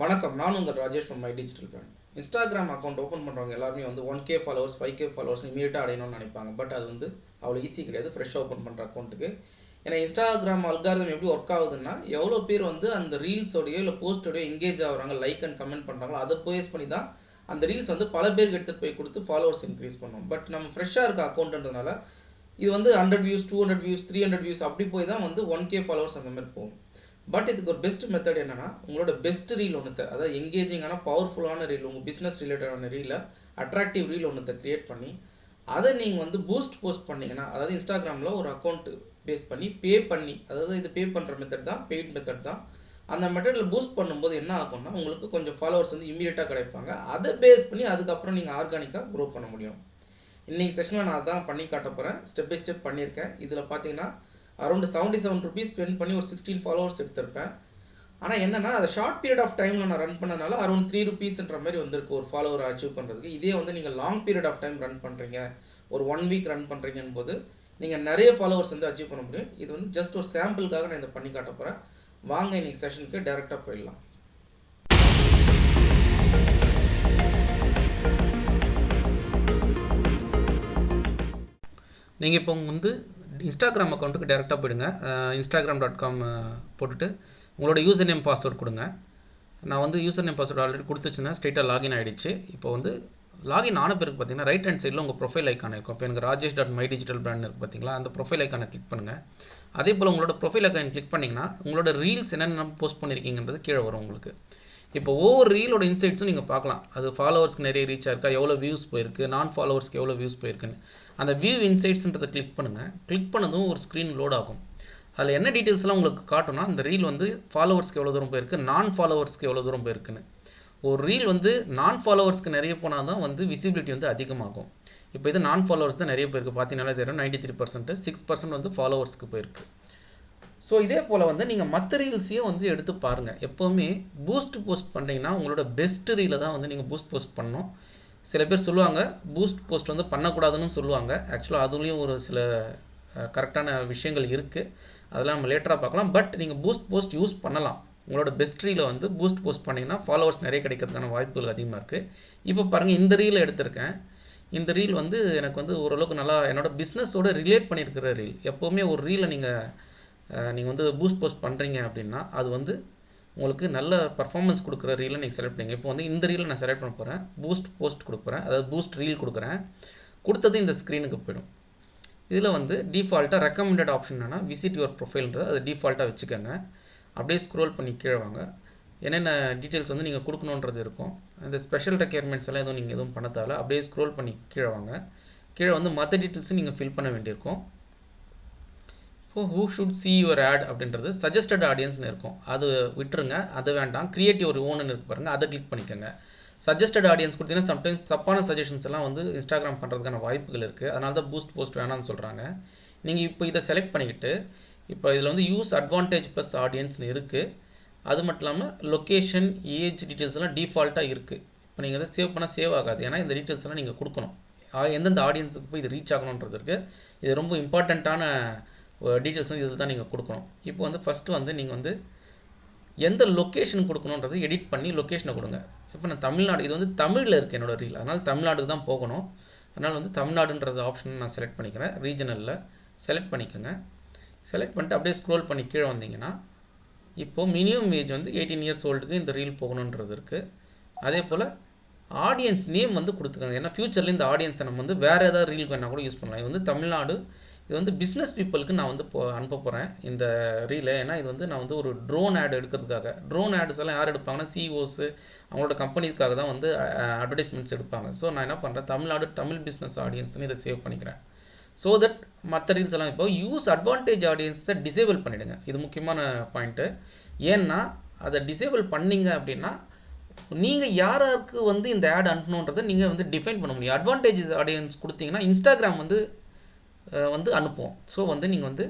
வணக்கம், நான் உங்கள் Rajesh from my digital brand. Instagram account open பண்ணுறவங்க எல்லாருமே வந்து 1K ஃபாலோவர்ஸ் 5K ஃபாலோவர்ஸ் இமீடியட்டாக அடையணும்னு நினைப்பாங்க. பட் அது வந்து அவ்வளோ ஈஸி கிடையாது ஃப்ரெஷ்ஷாக ஓப்பன் பண்ணுற அக்கௌண்ட்டுக்கு. ஏன்னா இன்ஸ்டாகிராம் அல்காரிதம் எப்படி ஒர்க் ஆகுதுன்னா, எவ்வளோ பேர் வந்து அந்த ரீல்ஸோடையோ இல்லை போஸ்ட்டோடையோ எங்கேஜ் ஆகுறாங்க, லைக் அண்ட் கமெண்ட் பண்ணுறாங்களோ அதை பேஸ் பண்ணி தான் அந்த ரீல்ஸ் வந்து பல பேருக்கு எடுத்துகிட்டு போய் கொடுத்து ஃபாலோவர்ஸ் இன்க்ரீஸ் பண்ணும். பட் நம்ம ஃப்ரெஷ்ஷாக இருக்க அக்கௌண்ட்டுன்றதுனால இது வந்து 100 வியூஸ் 200 வியூஸ் 300 வியூஸ் அப்படி போய் தான் வந்து 1K ஃபாலோவர்ஸ் அந்த மாதிரி போகும். பட் இதுக்கு ஒரு பெஸ்ட் மெத்தட் என்னென்னா, உங்களோட பெஸ்ட் ரீல் ஒன்றுத்தை, அதாவது எங்கேஜிங்கான பவர்ஃபுல்லான ரீல், உங்கள் பிஸ்னஸ் ரிலேட்டடான ரீலை, அட்ராக்டிவ் ரீல் ஒன்றுத்தை க்ரியேட் பண்ணி அதை நீங்கள் வந்து பூஸ்ட் போஸ்ட் பண்ணிங்கன்னா, அதாவது இன்ஸ்டாகிராமில் ஒரு அக்கௌண்ட் பேஸ் பண்ணி பே பண்ணி, அதாவது இது பே பண்ணுற மெத்தட் தான், பெய்ட் மெத்தட் தான். அந்த மெத்தடில் பூஸ்ட் பண்ணும்போது என்ன ஆகும்னா, உங்களுக்கு கொஞ்சம் ஃபாலோவர்ஸ் வந்து இமீடியட்டாக கிடைப்பாங்க. அதை பேஸ் பண்ணி அதுக்கப்புறம் நீங்கள் ஆர்கானிக்காக க்ரோ பண்ண முடியும். இன்றைக்கி செஷனில் நான் அதான் பண்ணி காட்ட போகிறேன். ஸ்டெப் பை ஸ்டெப் பண்ணியிருக்கேன். இதில் பார்த்தீங்கன்னா அரௌண்ட் 77 ருபீஸ் ஸ்பெண்ட் பண்ணி ஒரு 16 ஃபாலோவர்ஸ் எடுத்திருப்பேன். ஆனால் என்னென்னா, அதை ஷார்ட் பீரியட் ஆஃப் டைமில் நான் ரன் பண்ணனால அரௌண்ட் 3 ருபீஸ்ன்ற மாதிரி வந்திருக்கு ஒரு ஃபாலோவர் அச்சீவ் பண்ணுறதுக்கு. இதே வந்து நீங்கள் long period of time run பண்ணுறீங்க, ஒரு 1 வீக் ரன் பண்ணுறீங்கன்னு போது நீங்கள் நிறைய ஃபாலோவர்ஸ் வந்து அச்சீவ் பண்ண முடியும். இது வந்து ஜஸ்ட் ஒரு சாம்பிளுக்காக நான் இதை பண்ணி காட்ட போகிறேன். வாங்க இன்றைக்கி செஷனுக்கு டேரெக்டாக போயிடலாம். நீங்கள் இப்போ வந்து இன்ஸ்டாகிராம் அக்கௌண்ட்டுக்கு டேரெக்டாக போயிடுங்க. instagram.com போட்டுட்டு உங்களோட யூசர் நேம் பாஸ்வேர்ட் கொடுங்க. நான் வந்து யூசர் நேம் பாஸ்வேர்ட் ஆல்ரெடி கொடுத்து வச்சுருந்தேன். ஸ்ட்ரெயிட்டாக லாகின் ஆகிடுச்சு. இப்போ வந்து லாகின் ஆன பிறகு பார்த்தீங்கன்னா ரைட் ஹேண்ட் சைடில் உங்கள் ப்ரொஃபைல் ஐக்கான் இருக்கும். இப்போ எனக்கு ராஜேஷ்.மை டிஜிட்டல் பிராண்ட் இருக்குது பார்த்தீங்களா, அந்த ப்ரொஃபைல் ஐக்கானை கிளிக் பண்ணுங்கள். அதே போல் உங்களோட ப்ரொஃபைல் ஐக்கான் கிளிக் பண்ணிங்கன்னா உங்களோட ரீல்ஸ் என்னென்ன போஸ்ட் பண்ணியிருக்கீங்கன்றது கீழே வரும் உங்களுக்கு. இப்போ ஒவ்வொரு ரீலோட இன்சைட்ஸும் நீங்கள் பார்க்கலாம். அது ஃபாலோவர்ஸ்க்கு நிறைய ரீச் ஆயிருக்கா, எவ்வளோ வியூஸ் போயிருக்கு, நான் ஃபாலோவர்ஸ்க்கு எவ்வளோ வியூஸ் போயிருக்குன்னு. அந்த வியூ இன்சைட்ஸ்ன்றதை கிளிக் பண்ணுங்கள். கிளிக் பண்ணதும் ஒரு ஸ்க்ரீன் லோட் ஆகும். அதில் என்ன டீட்டெயில்ஸ்லாம் உங்களுக்கு காட்டும்னா, அந்த ரீல் வந்து ஃபாலோவர்ஸ்க்கு எவ்வளோ தூரம் போயிருக்கு, நான் ஃபாலோவர்ஸ்க்கு எவ்வளோ தூரம் போயிருக்குன்னு. ஒரு ரீல் வந்து நான் ஃபாலோவர்ஸ்க்கு நிறைய போனால் தான் வந்து விசிபிலிட்டி வந்து அதிகமாகும். இப்போ இது நான் ஃபாலோவர்ஸ் தான் நிறைய பேருக்கு பார்த்தீங்கன்னா தெரியும். 93%, 6% வந்து ஃபாலோவர்ஸ்க்கு போயிருக்கு. ஸோ இதே போல் வந்து நீங்கள் மற்ற ரீல்ஸையும் வந்து எடுத்து பாருங்கள். எப்போவுமே பூஸ்ட் போஸ்ட் பண்ணுறீங்கன்னா உங்களோட பெஸ்ட் ரீலை தான் வந்து நீங்கள் பூஸ்ட் போஸ்ட் பண்ணணும். சில பேர் சொல்லுவாங்க பூஸ்ட் போஸ்ட் வந்து பண்ணக்கூடாதுன்னு சொல்லுவாங்க. ஆக்சுவலாக அதுலேயும் ஒரு சில கரெக்டான விஷயங்கள் இருக்குது. அதெல்லாம் நம்ம லேட்டராக பார்க்கலாம். பட் நீங்கள் பூஸ்ட் போஸ்ட் யூஸ் பண்ணலாம். உங்களோட பெஸ்ட் ரீலை வந்து பூஸ்ட் போஸ்ட் பண்ணிங்கன்னா ஃபாலோவர்ஸ் நிறைய கிடைக்கிறதுக்கான வாய்ப்புகள் அதிகமாக இருக்குது. இப்போ பாருங்கள், இந்த ரீலை எடுத்திருக்கேன். இந்த ரீல் வந்து எனக்கு வந்து ஓரளவுக்கு நல்லா என்னோடய பிஸ்னஸோடு ரிலேட் பண்ணியிருக்கிற ரீல். எப்போவுமே ஒரு ரீலை நீங்கள் வந்து பூஸ்ட் போஸ்ட் பண்ணுறீங்க அப்படின்னா அது வந்து உங்களுக்கு நல்ல பர்ஃபார்மன்ஸ் கொடுக்குற ரீலை நீங்கள் செலக்ட் பண்ணிங்க. இப்போ வந்து இந்த ரீலை நான் செலக்ட் பண்ண போகிறேன். பூஸ்ட் போஸ்ட் கொடுக்குறேன், அதாவது பூஸ்ட் ரீல் கொடுக்குறேன். கொடுத்தது இந்த ஸ்க்ரீனுக்கு போய்டும். இதில் வந்து டிஃபால்ட்டாக ரெக்கமெண்டட் ஆப்ஷன் என்னென்னா விசிட் யுவர் ப்ரொஃபைல்ன்றது அது டிஃபால்ட்டாக வச்சுக்கோங்க. அப்படியே ஸ்க்ரோல் பண்ணி கீழே வாங்க. என்னென்ன டீட்டெயில்ஸ் வந்து நீங்கள் கொடுக்கணுன்றது இருக்கும். இந்த ஸ்பெஷல் ரெக்யர்மெண்ட்ஸ் எல்லாம் நீங்கள் எதுவும் பண்ண தேவை. அப்படியே ஸ்க்ரோல் பண்ணி கீழே வாங்க. கீழே வந்து மற்ற டீட்டெயில்ஸும் நீங்கள் ஃபில் பண்ண வேண்டியிருக்கும். இப்போ who should see your ad அப்படின்றது சஜஸ்டட் ஆடியன்ஸ்னு இருக்கும். அது விட்டுருங்க, அது வேண்டாம். கிரியேட் யுவர் ஓன்னு இருக்கு பாருங்கள், அதை கிளிக் பண்ணிக்கோங்க. சஜஸ்டட் ஆடியன்ஸ் கொடுத்தீங்கன்னா சம்டைம்ஸ் தப்பான சஜஷன்ஸ் எல்லாம் வந்து இன்ஸ்டாகிராம் பண்ணுறதுக்கான வாய்ப்புகள் இருக்குது. அதனால தான் பூஸ்ட் போஸ்ட் வேணாம்னு சொல்கிறாங்க. நீங்கள் இப்போ இதை செலக்ட் பண்ணிக்கிட்டு இப்போ இதில் வந்து யூஸ் அட்வான்டேஜ் ப்ளஸ் ஆடியன்ஸ்னு இருக்குது. அது மட்டும் இல்லாமல் லொக்கேஷன், ஏஜ் டீட்டெயில்ஸ் எல்லாம் டிஃபால்ட்டாக இருக்குது. இப்போ நீங்கள் இதை சேவ் பண்ணால் சேவ் ஆகாது. ஏன்னா இந்த டீட்டெயில்ஸ் எல்லாம் நீங்கள் கொடுக்கணும். எந்தெந்த ஆடியன்ஸுக்கு போய் இது ரீச் ஆகணுன்றதுக்கு இது ரொம்ப இம்பார்ட்டண்ட்டான டீட்டெயில்ஸ் வந்து இதில் தான் நீங்கள் கொடுக்கணும். இப்போ வந்து ஃபஸ்ட்டு வந்து நீங்கள் வந்து எந்த லொக்கேஷன் கொடுக்கணுன்றது எடிட் பண்ணி லொக்கேஷனை கொடுங்க. இப்போ நான் தமிழ்நாடு, இது வந்து தமிழில் இருக்குது என்னோடய ரீல், அதனால் தமிழ்நாடுக்கு தான் போகணும். அதனால் வந்து தமிழ்நாடுன்றது ஆப்ஷன் நான் செலக்ட் பண்ணிக்கிறேன். ரீஜனலில் செலக்ட் பண்ணிக்கோங்க. செலக்ட் பண்ணிட்டு அப்படியே ஸ்க்ரோல் பண்ணி கீழே வந்தீங்கன்னா இப்போது மினிமம் ஏஜ் வந்து 18 இயர்ஸ் ஓல்டுக்கு இந்த ரீல் போகணுன்றது இருக்குது. அதே போல் ஆடியன்ஸ் நேம் வந்து கொடுத்துக்கோங்க. ஏன்னா ஃப்யூச்சரில் இந்த ஆடியன்ஸை நம்ம வந்து வேறு ஏதாவது ரீல் வேணால் கூட யூஸ் பண்ணலாம். இது வந்து தமிழ்நாடு, இது வந்து பிஸ்னஸ் பீப்புளுக்கு நான் வந்து அனுப்ப போகிறேன் இந்த ரீலை. ஏன்னா இது வந்து நான் வந்து ஒரு ட்ரோன் ஆட் எடுக்கிறதுக்காக. ட்ரோன் ஆட்ஸ் எல்லாம் யார் எடுப்பாங்கன்னா சிஓஸு, அவங்களோட கம்பெனிக்காக தான் வந்து அட்வர்டைஸ்மெண்ட்ஸ் எடுப்பாங்க. ஸோ நான் என்ன பண்ணுறேன், தமிழ்நாடு தமிழ் பிஸ்னஸ் ஆடியன்ஸ்னு இதை சேவ் பண்ணிக்கிறேன். ஸோ தட் மற்ற ரீல்ஸ் எல்லாம் இப்போ யூஸ் அட்வான்டேஜ் ஆடியன்ஸை டிசேபிள் பண்ணிவிடுங்க. இது முக்கியமான பாயிண்ட்டு. ஏன்னா அதை டிசேபிள் பண்ணிங்க அப்படின்னா நீங்கள் யாருக்கு வந்து இந்த ஆட் அனுப்பணுன்றதை நீங்கள் வந்து டிஃபைன் பண்ண முடியும். அட்வான்டேஜ் ஆடியன்ஸ் கொடுத்தீங்கன்னா இன்ஸ்டாகிராம் வந்து அனுப்புவோம். ஸோ வந்து நீங்கள் வந்து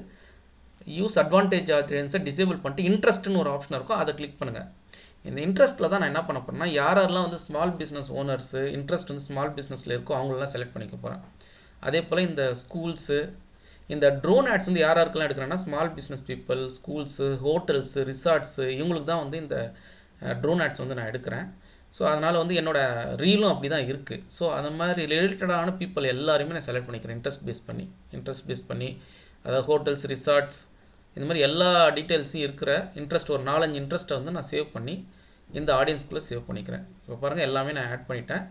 யூஸ் அட்வான்டேஜ் ஆடியன்ஸை டிசேபிள் பண்ணிட்டு இன்ட்ரெஸ்ட்னு ஒரு ஆப்ஷன் இருக்கும், அதை கிளிக் பண்ணுங்கள். இந்த இன்ட்ரெஸ்ட்டில் தான் நான் என்ன பண்ண போகிறேன்னா, யாரெல்லாம் வந்து ஸ்மால் பிஸ்னஸ் ஓனர்ஸு இன்ட்ரெஸ்ட் வந்து ஸ்மால் பிஸ்னஸில் இருக்கோ அவங்களெல்லாம் செலக்ட் பண்ணிக்க போகிறேன். அதே போல் இந்த ஸ்கூல்ஸு, இந்த ட்ரோன் ஆட்ஸ் வந்து யாருக்கெல்லாம் எடுக்கிறேன்னா small business people, schools, hotels, resorts, இவங்களுக்கு தான் வந்து இந்த ட்ரோன் ஆட்ஸ் வந்து நான் எடுக்கிறேன். ஸோ அதனால் வந்து என்னோடய ரீலும் அப்படி தான் இருக்குது. ஸோ அந்த மாதிரி ரிலேட்டடான பீப்புள் எல்லாருமே நான் செலக்ட் பண்ணிக்கிறேன் இன்ட்ரெஸ்ட் பேஸ் பண்ணி அதாவது ஹோட்டல்ஸ், ரிசார்ட்ஸ் இந்த மாதிரி எல்லா டீட்டெயில்ஸும் இருக்கிற இன்ட்ரெஸ்ட் ஒரு 4-5 இன்ட்ரெஸ்ட்டை வந்து நான் சேவ் பண்ணி இந்த ஆடியன்ஸ்குள்ளே சேவ் பண்ணிக்கிறேன். இப்போ பாருங்கள் எல்லாமே நான் ஆட் பண்ணிட்டேன்.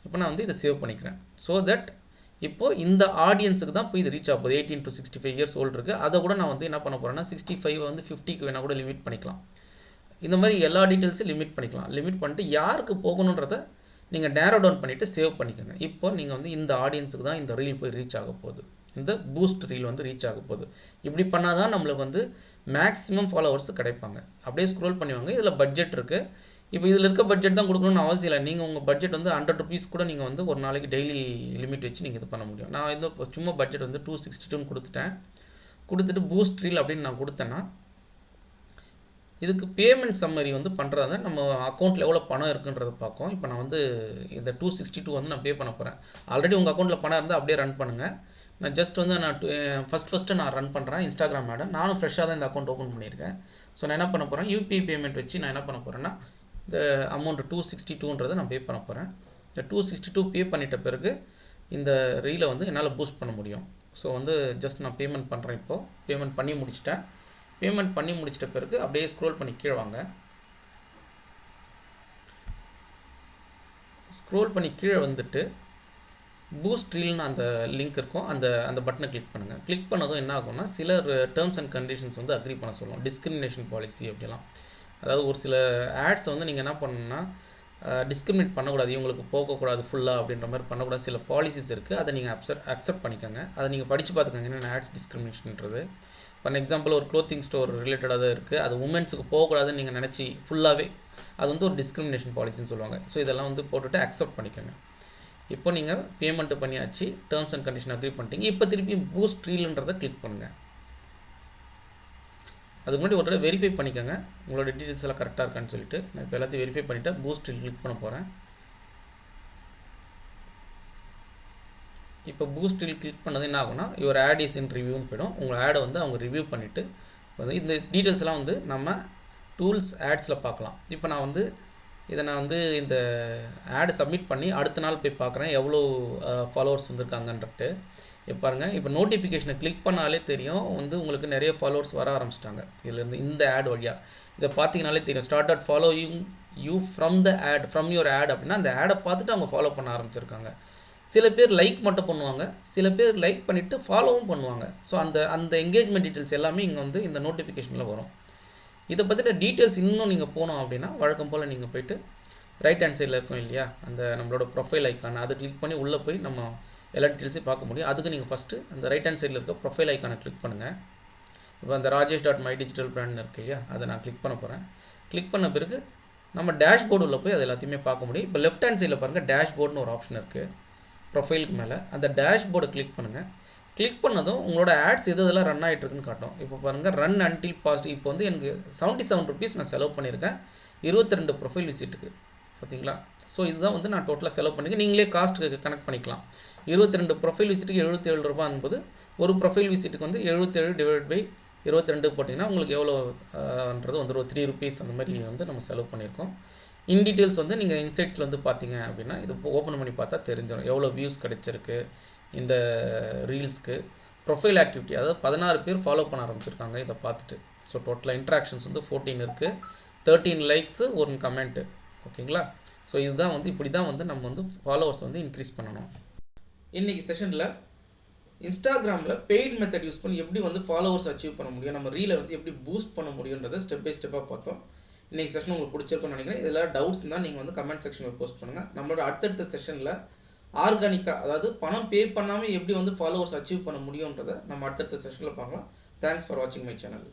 இப்போ நான் வந்து இதை சேவ் பண்ணிக்கிறேன். ஸோ தட் இப்போது இந்த ஆடியன்ஸுக்கு தான் போய் இது ரீச் ஆகுது. 18 to 65 இயர்ஸ் ஓல்டு இருக்குது. அதை கூட நான் வந்து என்ன பண்ண போகிறேன்னா 65 வந்து 50க்கு வேணால் கூட லிமிட் பண்ணிக்கலாம். இந்த மாதிரி எல்லா டீட்டெயில்ஸும் லிமிட் பண்ணிக்கலாம். லிமிட் பண்ணிட்டு யாருக்கு போகணுன்றதை நீங்கள் நேரோ டவுன் பண்ணிவிட்டு சேவ் பண்ணிக்கோங்க. இப்போ நீங்கள் வந்து இந்த ஆடியன்ஸுக்கு தான் இந்த ரீல் போய் ரீச் ஆக போகுது. இந்த பூஸ்ட் ரீல் வந்து ரீச் ஆக போகுது. இப்படி பண்ணால் தான் நம்மளுக்கு வந்து மேக்ஸிமம் ஃபாலோவர்ஸ் கிடைப்பாங்க. அப்படியே ஸ்க்ரோல் பண்ணுவாங்க. இதில் பட்ஜெட் இருக்குது. இப்போ இதில் இருக்க பட்ஜெட் தான் கொடுக்கணும்னு அவசியம் இல்லை. நீங்கள் உங்கள் பட்ஜெட் வந்து 100 rupees கூட நீங்கள் வந்து ஒரு நாளைக்கு டெய்லி லிமிட் வச்சு நீங்கள் இது பண்ண முடியும். நான் வந்து சும்மா பட்ஜெட் வந்து 262 கொடுத்துட்டு பூஸ்ட் ரீல் அப்படின்னு நான் கொடுத்தேன்னா இதுக்கு பேமெண்ட் சம்மரி வந்து பண்ணுறது நம்ம அக்கௌண்ட்டில் எவ்வளோ பணம் இருக்குன்றதை பார்க்கும். இப்போ நான் வந்து இந்த 262 வந்து நான் பே பண்ண போகிறேன். ஆல்ரெடி உங்கள் அக்கௌண்ட்டில் பணம் இருந்தால் அப்படியே ரன் பண்ணுங்கள். நான் ஜஸ்ட் வந்து நான் ஃபஸ்ட்டு நான் ரன் பண்ணுறேன் இன்ஸ்டாகிராம் ஆடை. நானும் ஃப்ரெஷ்ஷாக தான் இந்த அக்கௌண்ட் ஓப்பன் பண்ணியிருக்கேன். ஸோ நான் என்ன பண்ண போகிறேன், யூபிஐ பேமெண்ட் வச்சு நான் என்ன பண்ண போகிறேன்னா இந்த அமௌண்ட் 262ன்றதை நான் பே பண்ண போகிறேன். இந்த 262 பே பண்ணிட்ட பிறகு இந்த ரீலை வந்து என்னால் பூஸ்ட் பண்ண முடியும். ஸோ வந்து ஜஸ்ட் நான் பேமெண்ட் பண்ணுறேன். இப்போது பேமெண்ட் பண்ணி முடிச்சிட்டேன். பேமெண்ட் பண்ணி முடிச்சிட்ட பிறகு அப்படியே ஸ்க்ரோல் பண்ணி கீழே வாங்க. ஸ்க்ரோல் பண்ணி கீழே வந்துட்டு பூஸ்ட் ரீல்னு அந்த லிங்க் இருக்கும். அந்த பட்டனை கிளிக் பண்ணுங்கள். கிளிக் பண்ணதும் என்ன ஆகும்னா சில டேர்ம்ஸ் அண்ட் கண்டிஷன்ஸ் வந்து அக்ரி பண்ண சொல்லுவோம். டிஸ்கிரிமினேஷன் பாலிசி அப்படிலாம். அதாவது ஒரு சில ஆட்ஸ் வந்து நீங்கள் என்ன பண்ணணும்னா டிஸ்கிரிமினேட் பண்ணக்கூடாது, இவங்களுக்கு போகக்கூடாது ஃபுல்லாக அப்படின்ற மாதிரி பண்ணக்கூடாது. சில பாலிசிஸ் இருக்குது. அதை நீங்கள் அக்செப்ட் பண்ணிக்கோங்க. அதை நீங்கள் படித்து பார்த்துக்கோங்க என்னென்ன ஆட்ஸ் டிஸ்கிரிமினேஷன்ன்றது. ஃபார் எக்ஸாம்பிள் ஒரு க்ளோத்திங் ஸ்டோர் ரிலேட்டடாக தான் இருக்குது. அது உமன்ஸுக்கு போகக்கூடாதுன்னு நீங்கள் நினச்சி ஃபுல்லாகவே அது வந்து ஒரு டிஸ்கிரிமினேஷன் பாலிசின்னு சொல்லுவாங்க. ஸோ இதெல்லாம் வந்து போட்டுட்டு அக்செப்ட் பண்ணிக்கோங்க. இப்போ நீங்கள் பேமெண்ட்டு பண்ணியாச்சு, டேர்ம்ஸ் அண்ட் கண்டிஷன் அக்ரி பண்ணிட்டீங்க. இப்போ திருப்பி பூஸ்ட் ரீல்ன்றதை கிளிக் பண்ணுங்கள். அதுக்கு முன்னாடி ஒரு தடவை வெரிஃபை பண்ணிக்கோங்க உங்களோட டீட்டெயில்ஸ் எல்லாம் கரெக்டாக இருக்கான்னு சொல்லிட்டு. நான் இப்போ எல்லாத்தையும் வெரிஃபை பண்ணிவிட்டு பூஸ்ட் ரீல் கிளிக் பண்ண போகிறேன். இப்போ பூஸ்ட் ரீல் கிளிக் பண்ணது என்ன ஆகும்னா யுவர் ஆட் இஸ் இன் ரிவ்யூன்னு போய்டும். உங்கள் ஆடை வந்து அவங்க ரிவ்யூ பண்ணிவிட்டு வந்து இந்த டீட்டெயில்ஸ்லாம் வந்து நம்ம டூல்ஸ் ஆட்ஸில் பார்க்கலாம். இப்போ நான் வந்து இந்த ஆடு சப்மிட் பண்ணி அடுத்த நாள் போய் பார்க்குறேன் எவ்வளோ ஃபாலோவர்ஸ் வந்திருக்காங்கன்றது. இப்போ பாருங்கள், இப்போ நோட்டிஃபிகேஷனை கிளிக் பண்ணாலே தெரியும் வந்து உங்களுக்கு நிறைய ஃபாலோவர்ஸ் வர ஆரம்பிச்சிட்டாங்க. இதுலேருந்து இந்த ஆட் வழியாக இதை பார்த்தீங்கனாலே தெரியும். Start following you from the ad from your ad அப்படின்னா அந்த ஆடை பார்த்துட்டு அவங்க ஃபாலோ பண்ண ஆரம்பிச்சிருக்காங்க. சில பேர் லைக் மட்டும் பண்ணுவாங்க, சில பேர் லைக் பண்ணிவிட்டு ஃபாலோவும் பண்ணுவாங்க. ஸோ அந்த என்கேஜ்மெண்ட் டீட்டெயில்ஸ் எல்லாமே இங்கே வந்து இந்த நோட்டிஃபிகேஷனில் வரும். இதை பற்றின டீட்டெயில்ஸ் இன்னும் நீங்கள் போனோம் அப்படின்னா வழக்கம் போல் நீங்கள் போய்ட்டு ரைட் ஹேண்ட் சைடில் இருக்கும் இல்லையா அந்த நம்மளோட ப்ரொஃபைல் ஐக்கானை அதை கிளிக் பண்ணி உள்ளே போய் நம்ம எல்லா டீட்டெயில்ஸையும் பார்க்க முடியும். அதுக்கு நீங்கள் ஃபஸ்ட்டு அந்த ரைட் ஹேண்ட் சைடில் இருக்க ப்ரொஃபைல் ஐக்கானை கிளிக் பண்ணுங்கள். இப்போ அந்த rajesh.mydigitalbrand இருக்கு இல்லையா அதை நான் கிளிக் பண்ண போகிறேன். கிளிக் பண்ண பிறகு நம்ம டேஷ்போர்டு உள்ள போய் அது எல்லாத்தையுமே பார்க்க முடியும். இப்போ லெஃப்ட் ஹேண்ட் சைடில் பாருங்கள் டேஷ்போர்டுன்னு ஒரு ஆப்ஷன் இருக்குது ப்ரொஃபைலுக்கு மேலே. அந்த டேஷ்போர்டை கிளிக் பண்ணுங்கள். கிளிக் பண்ணதும் உங்களோட ஆட்ஸ் இதெல்லாம் ரன் ஆகிட்டுருக்குன்னு காட்டும். இப்போ பாருங்கள் ரன் அன்டில் பாஸ்ட். இப்போ வந்து எனக்கு 77 rupees நான் செலவு பண்ணியிருக்கேன் 22 ப்ரொஃபைல் விசிட்டுக்கு. பார்த்தீங்களா? ஸோ இதுதான் வந்து நான் டோட்டலாக செலவு பண்ணிக்க. நீங்களே காஸ்ட்டுக்கு கனெக்ட் பண்ணிக்கலாம். 22 ப்ரொஃபைல் விசிட்டுக்கு 77 ரூபா என்பது ஒரு ப்ரொஃபைல் விசிட்டுக்கு வந்து 77/22 போட்டிங்கன்னா உங்களுக்கு எவ்வளோன்றது வந்து ஒரு 3 rupees அந்த மாதிரி வந்து நம்ம செலவு பண்ணியிருக்கோம். இன் டீட்டெயில்ஸ் வந்து நீங்கள் இன்சைட்ஸில் வந்து பார்த்தீங்க அப்படின்னா இது ஓப்பன் பண்ணி பார்த்தா தெரிஞ்சிடும் எவ்வளோ வியூஸ் கிடச்சிருக்கு இந்த ரீல்ஸ்க்கு. ப்ரொஃபைல் ஆக்டிவிட்டி அதாவது 16 பேர் ஃபாலோ பண்ண ஆரம்பிச்சிருக்காங்க இதை பார்த்துட்டு. ஸோ டோட்டலாக இன்ட்ராக்ஷன்ஸ் வந்து 14 இருக்குது, 13 லைக்ஸு, 1 கமெண்ட்டு. ஓகேங்களா? ஸோ இதுதான் வந்து இப்படி தான் வந்து நம்ம வந்து ஃபாலோவர்ஸ் வந்து இன்க்ரீஸ் பண்ணணும். இன்றைக்கி செஷனில் இன்ஸ்டாகிராமில் பெய்ட் மெத்தட் யூஸ் பண்ணி எப்படி வந்து ஃபாலோவர்ஸ் அச்சீவ் பண்ண முடியும், நம்ம ரீலை வந்து எப்படி பூஸ்ட் பண்ண முடியுன்றதை ஸ்டெப் பை ஸ்டெப்பாக பார்த்தோம். இன்றைக்கி செஷன் உங்களுக்கு பிடிச்சிருக்குன்னு நினைக்கிறேன். இதில் டவுட்ஸ் தான் நீங்கள் வந்து கமெண்ட் செக்ஷனில் போஸ்ட் பண்ணுங்கள். நம்மளோட அடுத்தடுத்த செஷனில் ஆர்கானிக்காக அதாவது பணம் பே பண்ணாமல் எப்படி வந்து ஃபாலோவர்ஸ் அச்சீவ் பண்ண முடியுன்றதை நம்ம அடுத்தடுத்த செஷனில் பார்க்கலாம். தேங்க்ஸ் ஃபார் வாட்சிங் மை சேனல்.